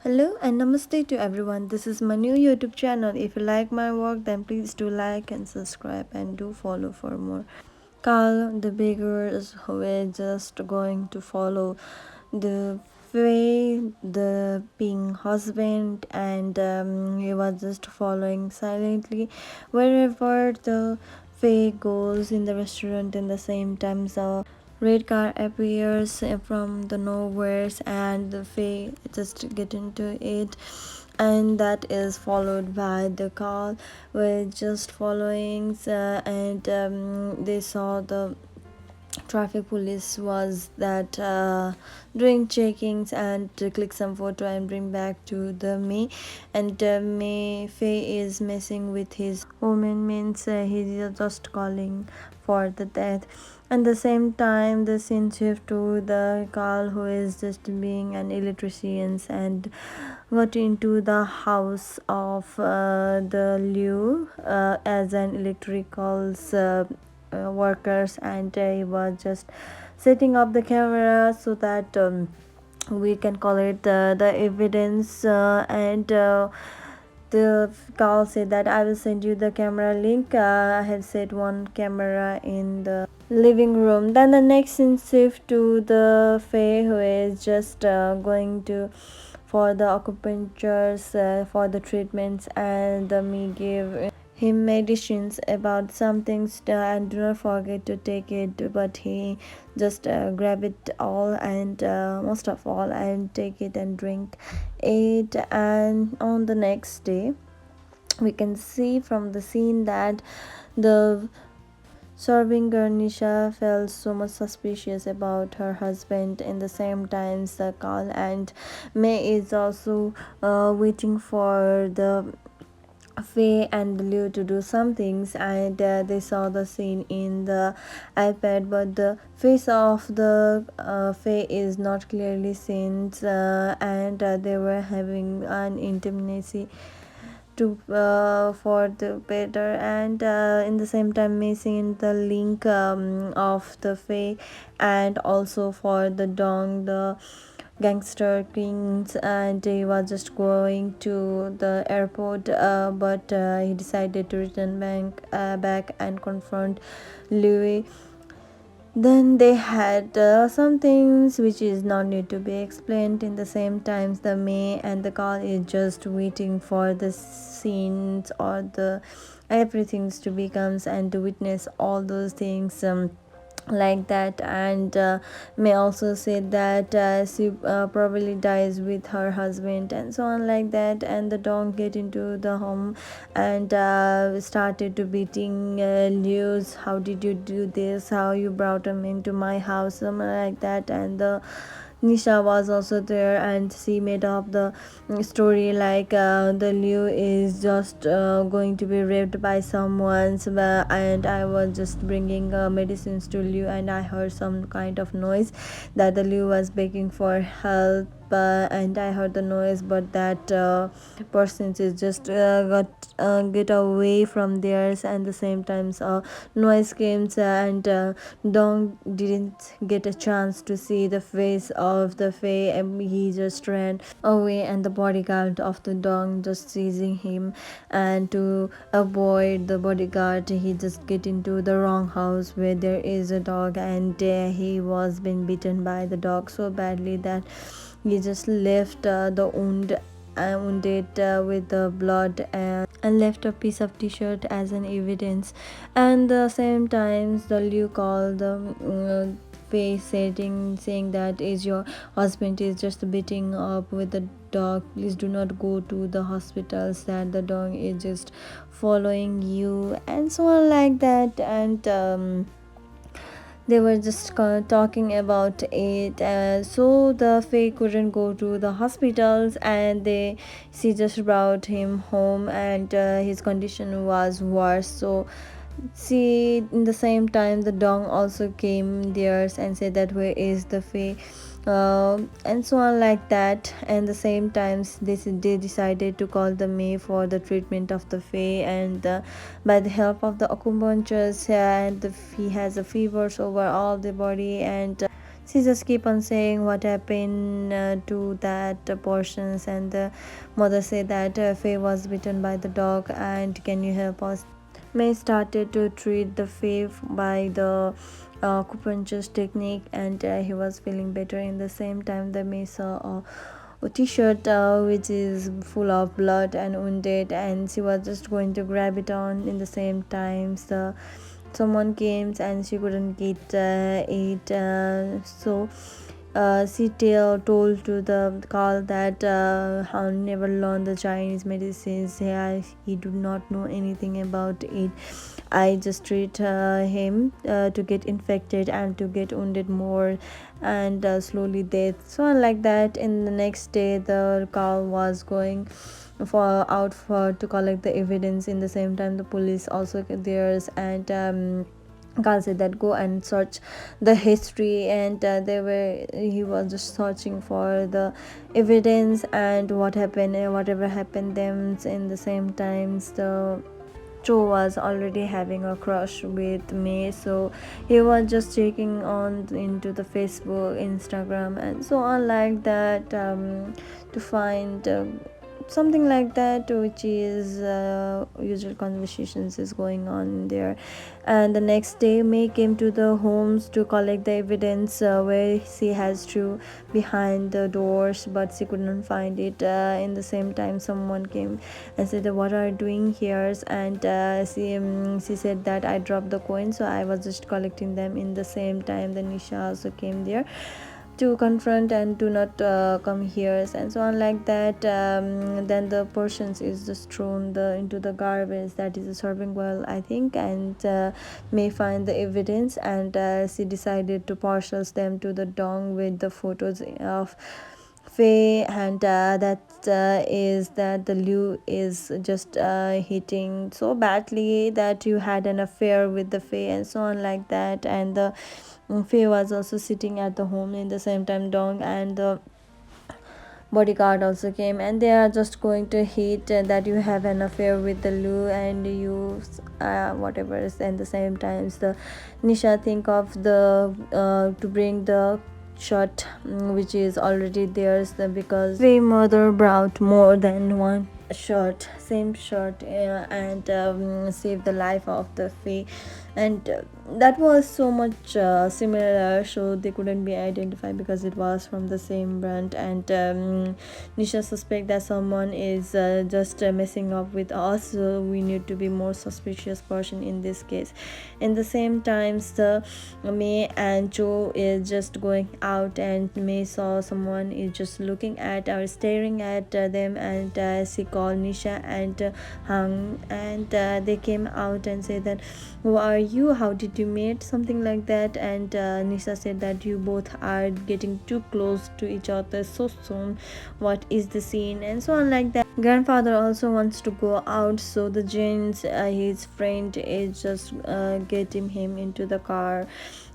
Hello and namaste to everyone. This is my new YouTube channel. If you like my work, then please do like and subscribe and do follow for more. Carl the baker is who is just going to follow the way the being husband, and he was just following silently wherever the Faye goes in the restaurant. In the same time, so red car appears from the nowheres and the Faye just get into it, and that is followed by the car with just following, and they saw the traffic police was that doing checkings and to click some photo and bring back to the May, and May Faye is messing with his woman, means he's just calling for the death. At the same time, the scene shift to the Carl, who is just being an electrician and got into the house of the Liu as an electricals workers, and he was just setting up the camera so that we can collect the evidence, and the call said that I will send you the camera link. I have set one camera in the living room. Then the next scene shift to the Faye, who is just going to for the acupunctures, for the treatments, and me give him medicines about some things, and do not forget to take it, but he just grab it all, and most of all, and take it and drink it. And on the next day, we can see from the scene that the serving girl Nisha felt so much suspicious about her husband. In the same time, Sakal and May is also waiting for the Faye and Liu to do some things, and they saw the scene in the iPad, but the face of the Faye is not clearly seen, and they were having an intimacy to for the better, and in the same time missing the link of the Faye, and also for the Dong, the gangster kings, and he was just going to the airport, but he decided to return back and confront Louis. Then they had some things which is not need to be explained. In the same times, the May and the Carl is just waiting for the scenes or the everything's to becomes and to witness all those things, like that. And May also said that she probably dies with her husband and so on, like that. And the dog get into the home and started to beating Lewis. How did you do this? How you brought him into my house? Something like that. And the Nisha was also there, and she made up the story like the Liu is just going to be raped by someone, and I was just bringing medicines to Liu, and I heard some kind of noise that the Liu was begging for help, and I heard the noise, but that person is just got get away from theirs. And the same times noise came, and Dong didn't get a chance to see the face of the Faye, and he just ran away, and the bodyguard of the Dong just seizing him, and to avoid the bodyguard, he just get into the wrong house where there is a dog, and he was being bitten by the dog so badly that he just left the wounded with the blood, and left a piece of t-shirt as an evidence. And the same times the Liu called the face saying that is your husband is just beating up with the dog, please do not go to the hospitals, that the dog is just following you, and so on, like that. And they were just talking about it, so the Faye couldn't go to the hospitals, and she just brought him home, and his condition was worse. So see, in the same time, the Dong also came there and said that where is the Faye, and so on, like that. And the same times they decided to call the May for the treatment of the Faye, and by the help of the acupunctures, and he has a fevers over all the body, and She just keep on saying what happened to that portions, and the mother said that Faye was bitten by the dog, and can you help us? May started to treat the Faye by the acupuncture technique, and he was feeling better. In the same time, the May saw a t-shirt which is full of blood and wounded, and she was just going to grab it on. In the same time, the someone came and she couldn't get it, so she told to the Carl that Han never learned the Chinese medicines. He do not know anything about it. I just treat him to get infected and to get wounded more, and slowly death. So like that, in the next day, the Carl was going for out for to collect the evidence. In the same time, the police also theirs, and Carl said that go and search the history, and he was just searching for the evidence and what happened, whatever happened them. In the same times, the Joe was already having a crush with me, so he was just checking on into the Facebook, Instagram, and so on like that, to find something like that, which is usual conversations is going on there. And the next day, May came to the homes to collect the evidence, where she has to behind the doors, but she couldn't find it. In the same time, someone came and said, what are you doing here? And she said that I dropped the coins, so I was just collecting them. In the same time, the Nisha also came there to confront and do not come here, and so on like that. Then the portions is just thrown into the garbage, that is a serving well, I think, and May find the evidence, and she decided to parcels them to the dong with the photos of Faye, and that is that the Liu is just hitting so badly that you had an affair with the Faye, and so on like that. And the Faye was also sitting at the home. In the same time, Dong and the bodyguard also came, and they are just going to hit that you have an affair with the Lu, and you whatever is. And the same times, the Nisha think of the to bring the shot, which is already theirs, because Faye mother brought more than one shot, same shot, and saved the life of the Faye, and that was so much similar, so they couldn't be identified because it was from the same brand. And Nisha suspect that someone is just messing up with us, so we need to be more suspicious person in this case. In the same times, the May and Joe is just going out, and May saw someone is just looking at or staring at them, and she called Nisha and Hang, and they came out and said that, who are you, how did you meet, something like that. And Nisha said that you both are getting too close to each other so soon, what is the scene, and so on like that. Grandfather also wants to go out, so the James, his friend, is just getting him into the car,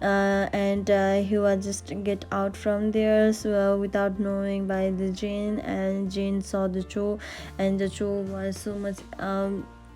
and he was just get out from there, so without knowing by the Jane. And Jane saw the Joe, and the Joe was so much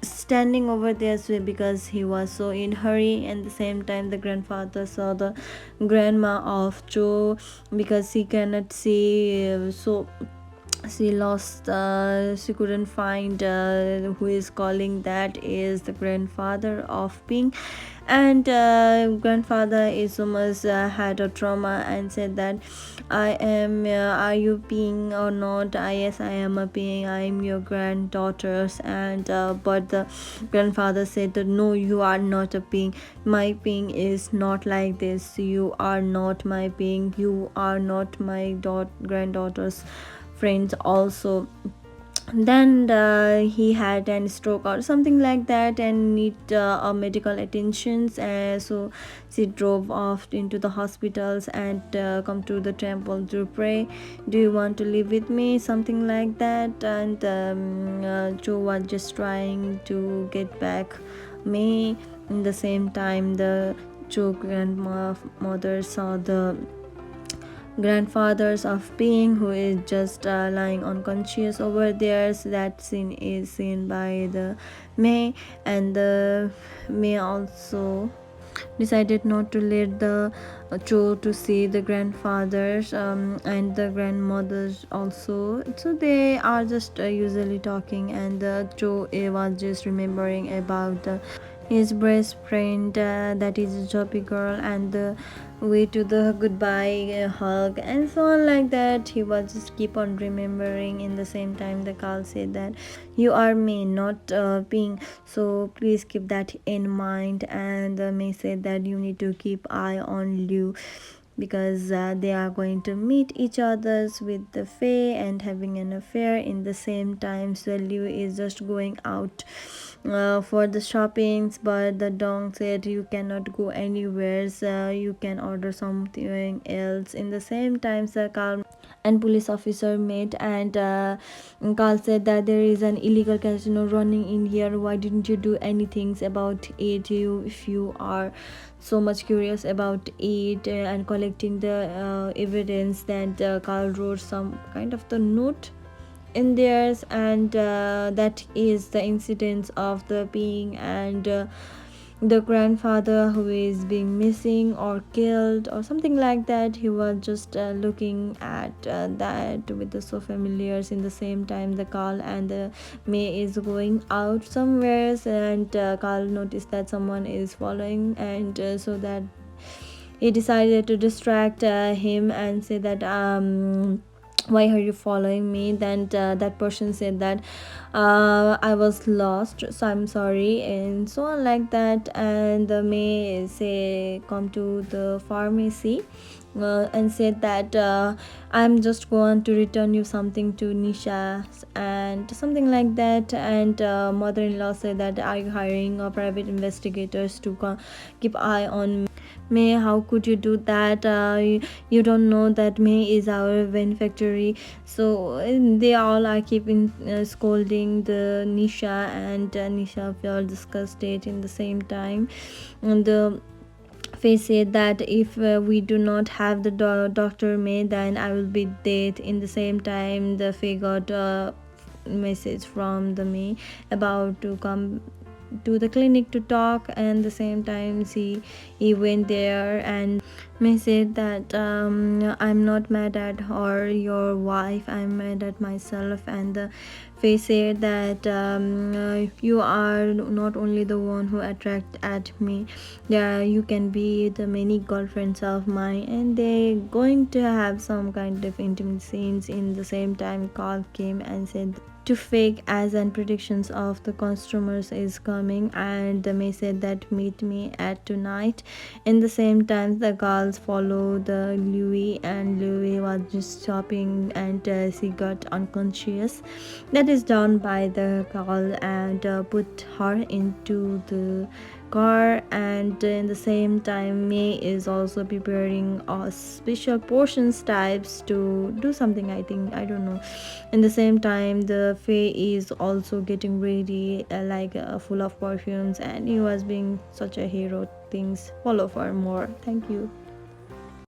standing over there, so because he was so in hurry. And the same time, the grandfather saw the grandma of Joe, because he cannot see, so she lost, she couldn't find who is calling, that is the grandfather of Ping. And grandfather is almost had a trauma, and said that I am, are you Ping or not? Yes, I am a Ping, I am your granddaughters. And but the grandfather said that no, you are not a Ping, my Ping is not like this, you are not my Ping, you are not my granddaughters friends also. Then he had a stroke or something like that, and need a medical attentions, so she drove off into the hospitals, and come to the temple to pray, do you want to live with me, something like that. And Joe was just trying to get back May. In the same time, the Joe grandmother saw the grandfathers of Ping, who is just lying unconscious over there. So that scene is seen by the May, and the May also decided not to let the Cho to see the grandfathers and the grandmothers also. So they are just usually talking, and the Cho was just remembering about his best friend, that is a Joppy girl, and the way to the goodbye hug and so on like that. He was just keep on remembering. In the same time, the Carl said that you are May, not Ping, so please keep that in mind. And May said that you need to keep eye on Liu, because they are going to meet each others with the Faye and having an affair in the same time. So Liu is just going out for the shoppings, but the Dong said you cannot go anywhere, so you can order something else. In the same time, Sir Carl and police officer met, and Carl said that there is an illegal casino running in here. Why didn't you do anything about it? You, if you are so much curious about it and collecting the evidence, that Carl wrote some kind of the note in theirs, and that is the incidents of the being and the grandfather who is being missing or killed or something like that. He was just looking at that with the so familiars. In the same time, the Carl and the May is going out somewhere, and Carl noticed that someone is following, and so that he decided to distract him and say that why are you following me? Then that person said that I was lost, so I'm sorry, and so on like that. And the May say come to the pharmacy and said that I'm just going to return you something to Nisha and something like that. And mother-in-law said that are you hiring private investigators to keep eye on May? How could you do that? You don't know that May is our benefactory. So they all are keeping scolding the Nisha, and Nisha felt disgusted. In the same time, and the Faye said that if we do not have the Dr. May, then I will be dead. In the same time, the Faye got a message from the May about to come to the clinic to talk, and the same time he went there. And May said that I'm not mad at her, your wife, I'm mad at myself. And the Faye said that you are not only the one who attract at me, yeah, you can be the many girlfriends of mine. And they going to have some kind of intimate scenes. In the same time, Carl came and said to fake as and predictions of the customers is coming, and the May said that meet me at tonight. In the same time, the girls follow the Louis, and Louis was just shopping, and she got unconscious. That is done by the girl, and put her into the car. And in the same time, May is also preparing special portions types to do something, I think, I don't know. In the same time, the Faye is also getting ready, full of perfumes, and he was being such a hero. Things follow for more. Thank you.